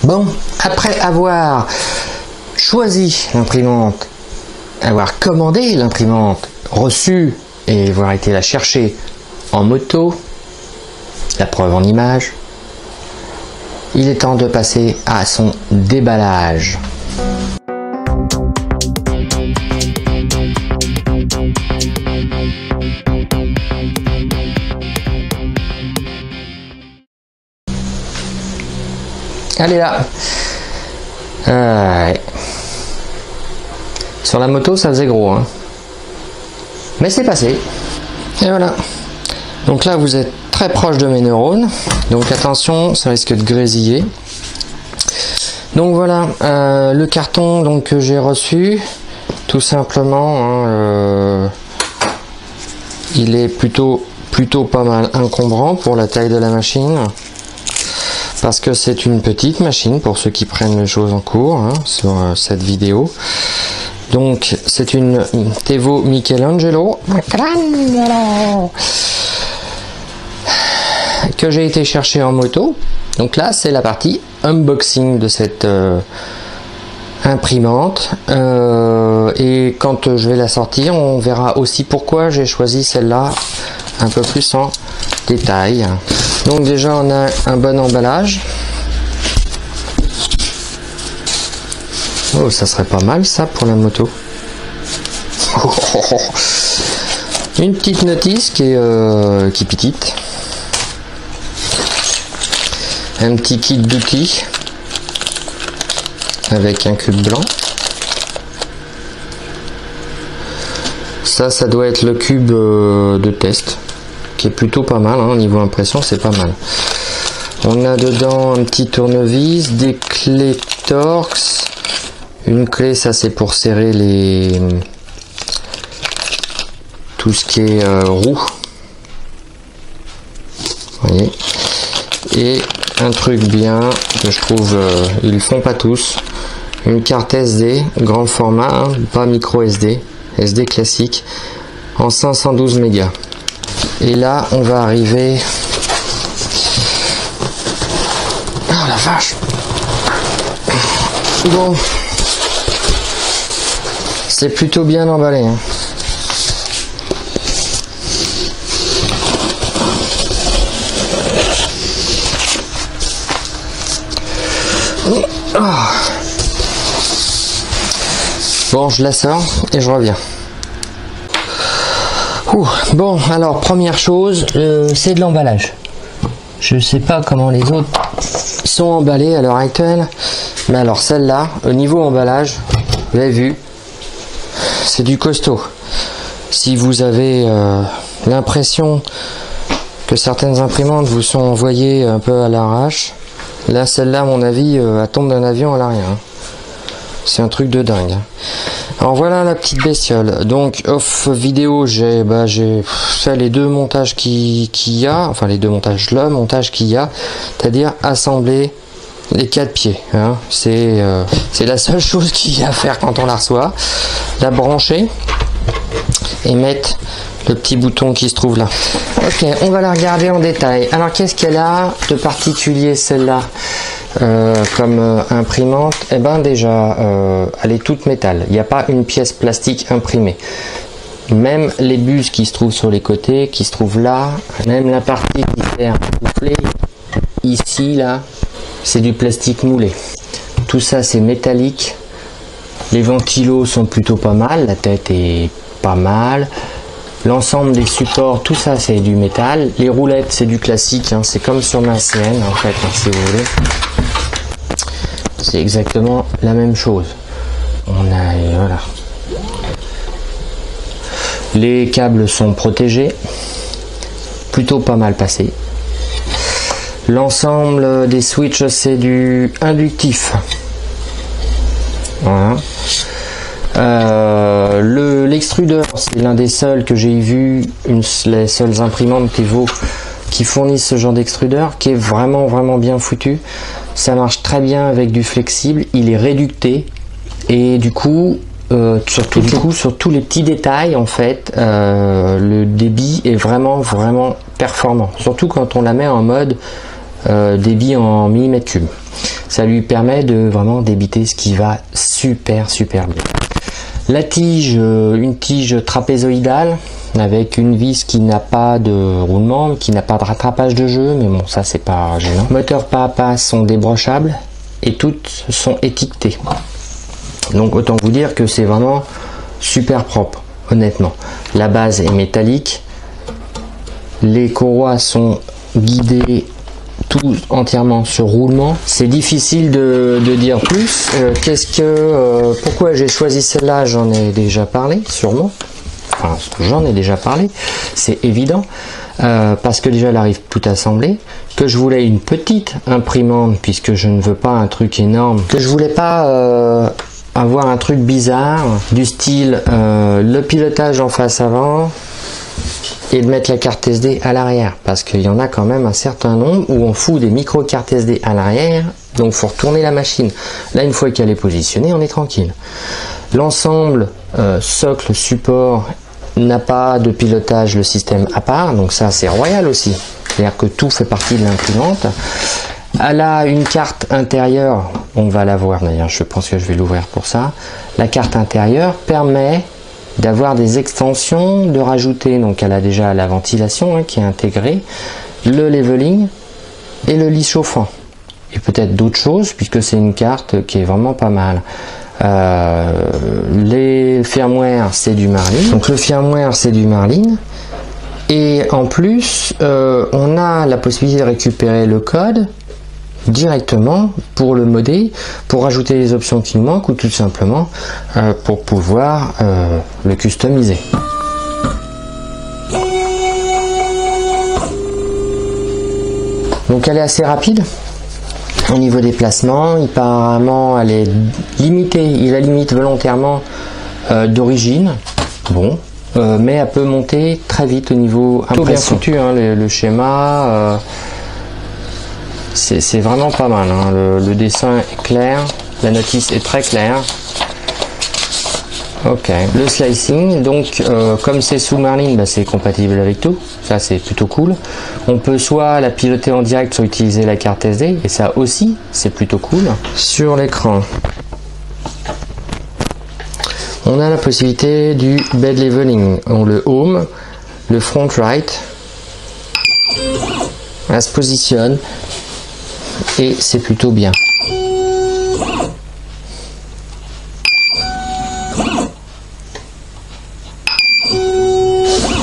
Bon, après avoir choisi l'imprimante, avoir commandé l'imprimante, reçu et avoir été la chercher en moto, la preuve en image, il est temps de passer à son déballage. Allez là. Sur la moto ça faisait gros, hein. Mais c'est passé. Et voilà. Donc là vous êtes très proche de mes neurones. Donc attention, ça risque de grésiller. Donc voilà, le carton donc, que j'ai reçu, tout simplement, hein, il est plutôt pas mal encombrant pour la taille de la machine. Parce que c'est une petite machine pour ceux qui prennent les choses en cours, hein, sur cette vidéo. Donc c'est une Tevo Michelangelo que j'ai été chercher en moto. Donc là c'est la partie unboxing de cette imprimante, et quand je vais la sortir on verra aussi pourquoi j'ai choisi celle-là un peu plus en détail. Donc déjà on a un bon emballage. Oh, ça serait pas mal ça pour la moto. Une petite notice qui est petite. Un petit kit d'outils avec un cube blanc. Ça doit être le cube de test, qui est plutôt pas mal, hein, niveau impression c'est pas mal. On a dedans un petit tournevis, des clés Torx, une clé, ça c'est pour serrer les tout ce qui est roue, vous voyez, et un truc bien que je trouve ils le font pas tous, une carte SD grand format, hein, pas micro SD, SD classique en 512 mégas. Et là on va arriver, oh la vache, bon, c'est plutôt bien emballé, hein. Oh. Bon, je la sors et je reviens. Bon, alors première chose, c'est de l'emballage. Je sais pas comment les autres sont emballés à l'heure actuelle, mais alors celle-là, au niveau emballage, vous avez vu, c'est du costaud. Si vous avez l'impression que certaines imprimantes vous sont envoyées un peu à l'arrache, là celle-là à mon avis elle tombe d'un avion à l'arrière. C'est un truc de dingue. Alors voilà la petite bestiole. Donc off vidéo, j'ai fait les deux montages qu'il y a, enfin les deux montages, le montage qu'il y a, c'est-à-dire assembler les 4 pieds, hein. C'est la seule chose qu'il y a à faire quand on la reçoit, la brancher et mettre le petit bouton qui se trouve là. Ok, on va la regarder en détail. Alors qu'est-ce qu'elle a de particulier celle-là comme imprimante? Eh ben déjà elle est toute métal, il n'y a pas une pièce plastique imprimée. Même les buses qui se trouvent sur les côtés, qui se trouvent là, même la partie qui sert à souffler ici, là, c'est du plastique moulé. Tout ça c'est métallique. Les ventilos sont plutôt pas mal, la tête est pas mal. L'ensemble des supports, tout ça c'est du métal. Les roulettes c'est du classique, hein. C'est comme sur ma CN en fait, hein, si vous voulez. C'est exactement la même chose. On a, voilà. Les câbles sont protégés, plutôt pas mal passé. L'ensemble des switches c'est du inductif. Voilà. L'extrudeur, c'est l'un des seuls que j'ai vu, les seules imprimantes Tevo qui fournissent ce genre d'extrudeur, qui est vraiment bien foutu. Ça marche très bien avec du flexible, il est réducté et du coup sur tous les petits détails en fait, le débit est vraiment performant, surtout quand on la met en mode débit en millimètres cubes. Ça lui permet de vraiment débiter ce qui va super bien. La tige, une tige trapézoïdale avec une vis qui n'a pas de roulement, qui n'a pas de rattrapage de jeu, mais bon, ça c'est pas gênant. Moteurs pas à pas sont débranchables et toutes sont étiquetées. Donc autant vous dire que c'est vraiment super propre, honnêtement. La base est métallique, les courroies sont guidées tout entièrement sur roulement. C'est difficile de dire plus. Pourquoi j'ai choisi celle-là, j'en ai déjà parlé, sûrement. Enfin, j'en ai déjà parlé, c'est évident. Parce que déjà elle arrive tout assemblée, que je voulais une petite imprimante puisque je ne veux pas un truc énorme, que je voulais pas avoir un truc bizarre du style le pilotage en face avant et de mettre la carte SD à l'arrière, parce qu'il y en a quand même un certain nombre où on fout des micro cartes SD à l'arrière, donc faut retourner la machine. Là, une fois qu'elle est positionnée, on est tranquille. L'ensemble socle support n'a pas de pilotage, le système à part, donc ça c'est royal aussi, c'est-à-dire que tout fait partie de l'imprimante. Elle a une carte intérieure, on va la voir d'ailleurs, je pense que je vais l'ouvrir pour ça. La carte intérieure permet d'avoir des extensions, de rajouter, donc elle a déjà la ventilation qui est intégrée, le leveling et le lit chauffant. Et peut-être d'autres choses, puisque c'est une carte qui est vraiment pas mal. Les firmware, c'est du Marlin. Donc le firmware, c'est du Marlin. Et en plus, on a la possibilité de récupérer le code directement pour le modder, pour ajouter les options qui manquent ou tout simplement pour pouvoir le customiser. Donc elle est assez rapide au niveau des placements. Apparemment elle est limitée, il la limite volontairement d'origine, bon, mais elle peut monter très vite au niveau impression. Bien foutu, hein, le schéma. C'est vraiment pas mal, hein. Le dessin est clair, la notice est très claire. Ok, le slicing, donc comme c'est sous Marlin, bah, c'est compatible avec tout, ça c'est plutôt cool. On peut soit la piloter en direct, soit utiliser la carte SD, et ça aussi c'est plutôt cool. Sur l'écran, on a la possibilité du bed leveling, le home, le front right, elle se positionne. Et c'est plutôt bien.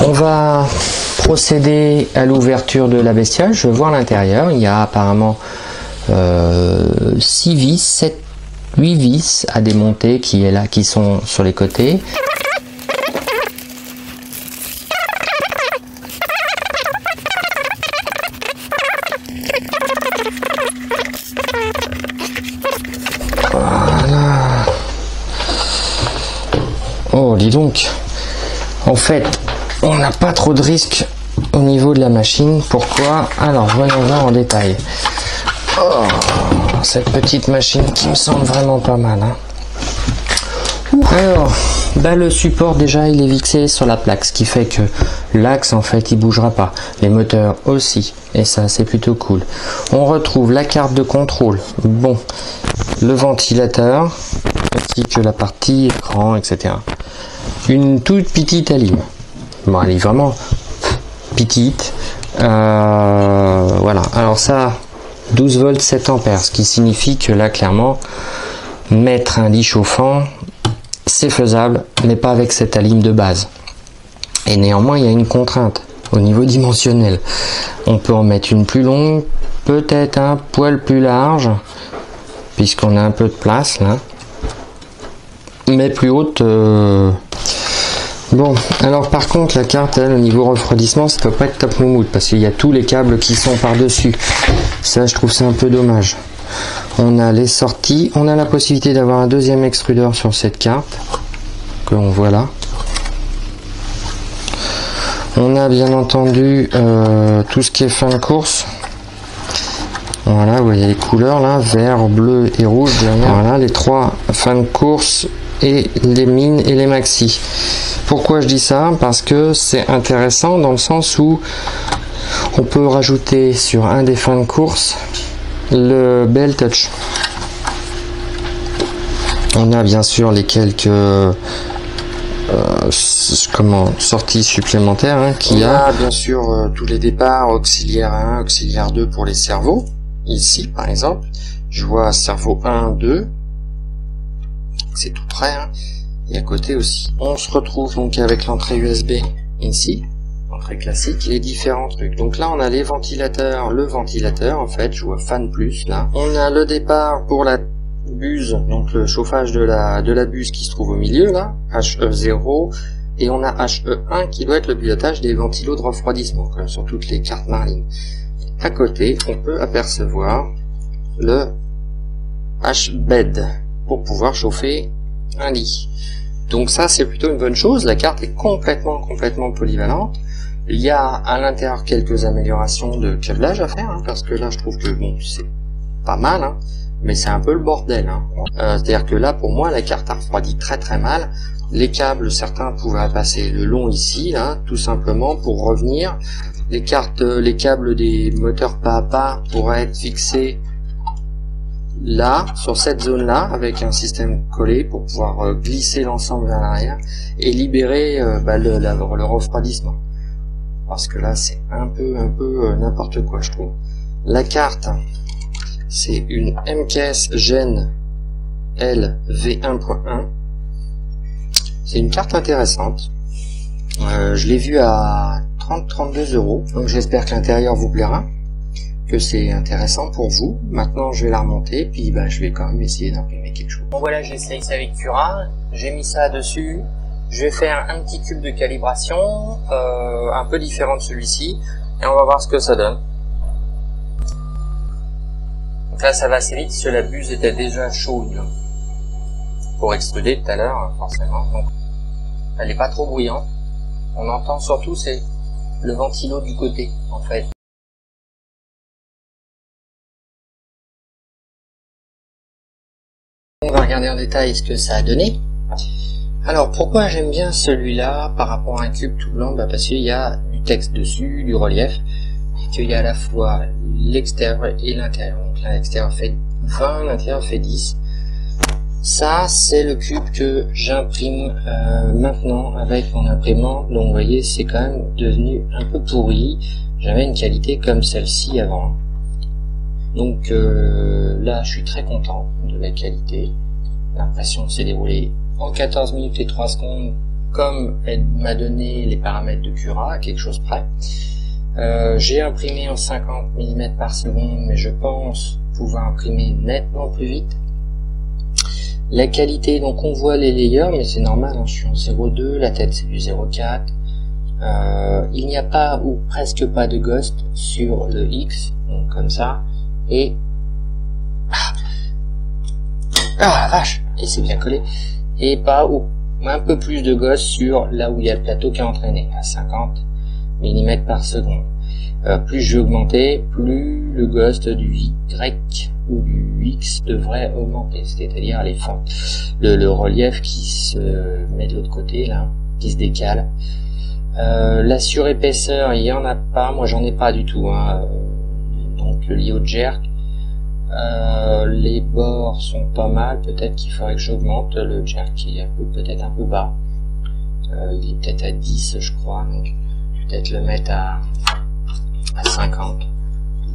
On va procéder à l'ouverture de la bestiole. Je veux voir l'intérieur. Il y a apparemment 6 vis, 7, 8 vis à démonter qui sont sur les côtés. Oh, dis donc, en fait, on n'a pas trop de risques au niveau de la machine. Pourquoi? Alors, voyons voir en détail. Oh, cette petite machine qui me semble vraiment pas mal. Hein. Alors, bah, le support déjà, il est fixé sur la plaque, ce qui fait que l'axe, en fait, il bougera pas. Les moteurs aussi, et ça, c'est plutôt cool. On retrouve la carte de contrôle. Bon, le ventilateur, ainsi que la partie écran, etc. Une toute petite alim. Bon, elle est vraiment petite. Voilà. Alors ça, 12 volts 7 ampères, ce qui signifie que là, clairement, mettre un lit chauffant, c'est faisable, mais pas avec cette alim de base. Et néanmoins, il y a une contrainte au niveau dimensionnel. On peut en mettre une plus longue, peut-être un poil plus large, puisqu'on a un peu de place là. Mais plus haute. Bon, alors par contre la carte, elle, au niveau refroidissement, ça doit pas être top moumoute parce qu'il y a tous les câbles qui sont par dessus. Ça, je trouve ça un peu dommage. On a les sorties, on a la possibilité d'avoir un deuxième extrudeur sur cette carte que l'on voit là. On a bien entendu tout ce qui est fin de course. Voilà, vous voyez les couleurs là, vert, bleu et rouge derrière. Voilà, les trois fins de course et les mines et les maxi. Pourquoi je dis ça? Parce que c'est intéressant dans le sens où On peut rajouter sur un des fins de course le Bell Touch. On a bien sûr les quelques sorties supplémentaires hein, qu'il y a. Bien sûr tous les départs auxiliaire 1, auxiliaire 2 pour les cerveaux. Ici par exemple, je vois cerveau 1, 2. C'est tout près. Hein. Et à côté aussi. On se retrouve donc avec l'entrée USB ici. Entrée classique, les différents trucs. Donc là on a les ventilateurs, le ventilateur en fait, je vois fan plus là. On a le départ pour la buse, donc le chauffage de la buse qui se trouve au milieu là, HE0, et on a HE1 qui doit être le pilotage des ventilos de refroidissement, comme sur toutes les cartes Marlin. À côté, on peut apercevoir le H-bed pour pouvoir chauffer un lit. Donc ça c'est plutôt une bonne chose, la carte est complètement polyvalente. Il y a à l'intérieur quelques améliorations de câblage à faire, hein, parce que là je trouve que bon c'est pas mal, hein, mais c'est un peu le bordel. Hein. C'est-à-dire que là pour moi la carte a refroidi très mal. Les câbles, certains pouvaient passer le long ici, là, tout simplement pour revenir. Les câbles des moteurs pas à pas pourraient être fixés là, sur cette zone-là, avec un système collé pour pouvoir glisser l'ensemble vers l'arrière et libérer le refroidissement. Parce que là, c'est un peu n'importe quoi, je trouve. La carte, c'est une MKS Gen LV1.1. C'est une carte intéressante. Je l'ai vue à 30-32 €. Donc j'espère que l'intérieur vous plaira, que c'est intéressant pour vous. Maintenant je vais la remonter, puis je vais quand même essayer d'imprimer quelque chose. Bon voilà, j'ai essayé ça avec Cura, j'ai mis ça dessus. Je vais faire un petit cube de calibration, un peu différent de celui-ci, et on va voir ce que ça donne. Donc là ça va assez vite, parce que la buse était déjà chaude pour extruder tout à l'heure, forcément. Donc elle n'est pas trop bruyante. On entend surtout c'est le ventilo du côté, en fait. On va regarder en détail ce que ça a donné. Alors pourquoi j'aime bien celui-là par rapport à un cube tout blanc, parce qu'il y a du texte dessus, du relief, et qu'il y a à la fois l'extérieur et l'intérieur. Donc là l'extérieur fait 20, l'intérieur fait 10. Ça c'est le cube que j'imprime maintenant avec mon imprimante. Donc vous voyez c'est quand même devenu un peu pourri. J'avais une qualité comme celle-ci avant. Donc là je suis très content de la qualité. L'impression s'est déroulée en 14 minutes et 3 secondes comme elle m'a donné les paramètres de Cura, à quelque chose près. J'ai imprimé en 50 mm par seconde, mais je pense pouvoir imprimer nettement plus vite. La qualité, donc on voit les layers, mais c'est normal, hein, je suis en 0.2, la tête c'est du 0.4. Il n'y a pas ou presque pas de ghost sur le X, donc comme ça, et la vache, et c'est bien collé, et pas ou un peu plus de ghost sur là où il y a le plateau qui est entraîné, à 50 mm par seconde. Plus je vais augmenter, plus le ghost du Y ou du X devrait augmenter, c'est-à-dire les fentes, le relief qui se met de l'autre côté là, qui se décale. La surépaisseur, il y en a pas, moi j'en ai pas du tout, hein. Donc lié au jerk. Les bords sont pas mal, peut-être qu'il faudrait que j'augmente le jerk qui est peut-être un peu bas. Il est peut-être à 10 je crois, donc peut-être le mettre à 50.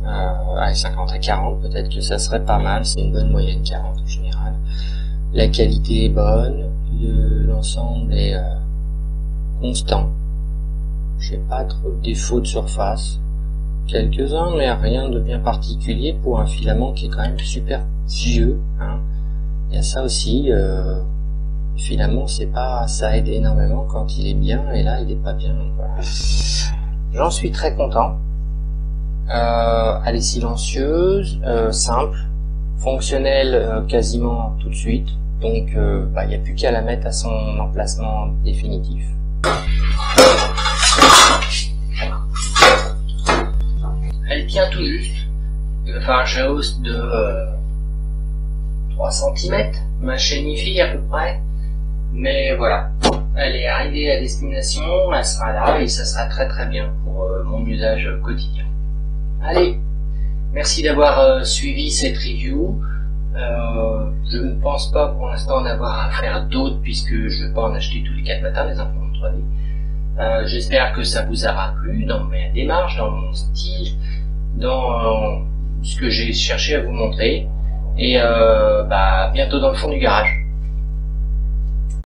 À 50 à 40, peut-être que ça serait pas mal, c'est une bonne moyenne 40 en général. La qualité est bonne, l'ensemble est constant. J'ai pas trop de défauts de surface. Quelques-uns, mais rien de bien particulier pour un filament qui est quand même super vieux. Hein. Il y a ça aussi, le filament, ça aide énormément quand il est bien, et là il est pas bien. Voilà. J'en suis très content. Elle est silencieuse, simple, fonctionnelle quasiment tout de suite. Donc il n'y a plus qu'à la mettre à son emplacement définitif. Elle tient tout juste. Il va falloir que je hausse de 3 cm ma chaîne hi-fi à peu près. Mais voilà. elle est arrivée à destination, elle sera là et ça sera très très bien pour mon usage quotidien. Allez, merci d'avoir suivi cette review. Je ne pense pas pour l'instant en avoir à faire d'autres puisque je ne vais pas en acheter tous les 4 matins les imprimantes 3D. J'espère que ça vous aura plu dans ma démarche, dans mon style, dans ce que j'ai cherché à vous montrer. Et bientôt dans le fond du garage.